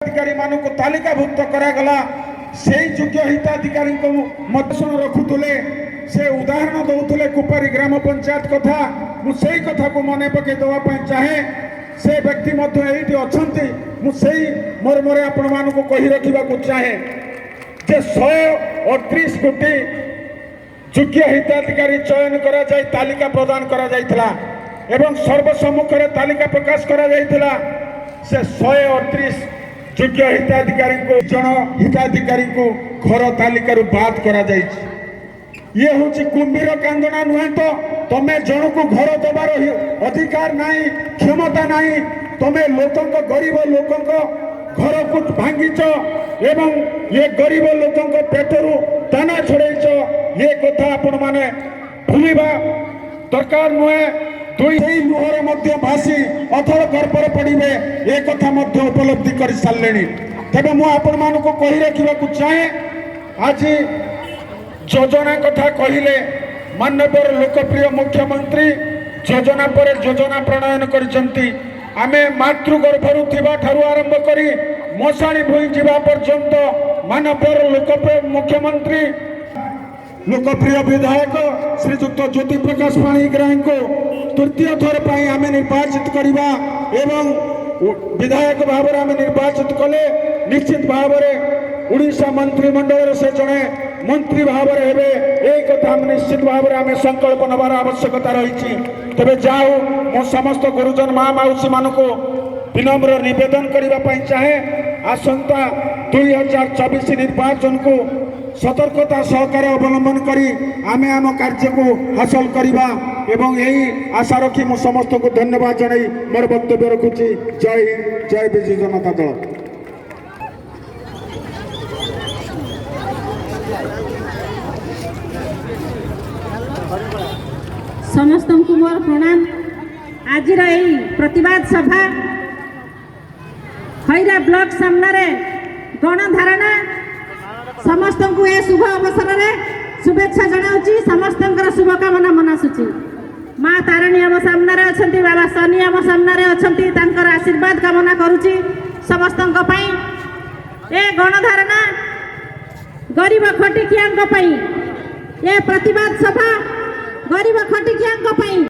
अधिकारी मानक तालिकाभुक्त करागला से योग्य हिताधिकारी मध्यम रखुले से उदाहरण दौले कुपारी ग्राम पंचायत कथा मुझे कथा को मन पकई देवाई चाहे से व्यक्ति अच्छा मुझे मोर मोर आपण मान कही रखा चाहे जे 138 कोटी योग्य हिताधिकारी चयन करा जाय तालिका प्रदान करा जायथिला एवं सर्वसम्मुख में तालिका प्रकाश करा जायथिला से 138 योग्य हिताधिकारी को जन हिताधिकारी को घर तालिका बाद करा जायछि। ये हूँ कुंभीर कांदना नुहे तो तुम्हें जन को घर देवार अधिकार नहीं क्षमता नहीं तुम्हें लोकों गरीब लोकों घर को भांगीच एवं ये गरीब लोकों पेटरू दाना छड़ेच ये कथा आपण मैंने भूलवा दरकार नुहे दुई लुहर मध्य भासी अथल गर्भर पड़े ए कथा उपलब्धि कर सारे तेज मुझे कही रखा चाहे आज योजना कथा कहले माननीय लोकप्रिय मुख्यमंत्री योजना पर योजना प्रणयन करछंती आमे मातृगर्भरु थिबा ठारु आरंभ करी मशाणी भूई जीवा पर्यंत माननीय लोकप्रिय मुख्यमंत्री लोकप्रिय विधायक श्रीजुक्त ज्योति प्रकाश पाणिग्राही को तृतीय थर पर आम निर्वाचित करवा एवं विधायक भाव में आम निर्वाचित कले निश्चित भाव में उड़ीसा मंत्रिमंडल से जड़े मंत्री भाव में एक कथा निश्चित भाव में आम संकल्प नवार आवश्यकता रही तेरे जाओ मो समस्त गुरुजन माँ मौसी मान को विनम्र निवेदन करने चाहे आसंता 2024 निर्वाचन को सतर्कता सहकार अवलंबन करी आमे आम कार्य को हासिल करवा एवं यही आशा रखी मो समस्त को धन्यवाद जनाई मोर वक्तव्य रखुची। जय हिंद जय बिजू जनता दल। समस्त को मोर प्रणाम। आज प्रतिवाद सभा खैरा ब्लॉक सामने गणधारणा समस्त को ए शुभ अवसर में शुभेच्छा जनाऊँगी समस्त शुभकामना मनासुची। माँ तारिणी आम सामने अच्छा बाबा शनि आम सामने अच्छा आशीर्वाद कामना करुच्ची समस्त ए गणधारणा गरीब खटिकिया ए प्रतिवाद सभा गरीब खटिकिया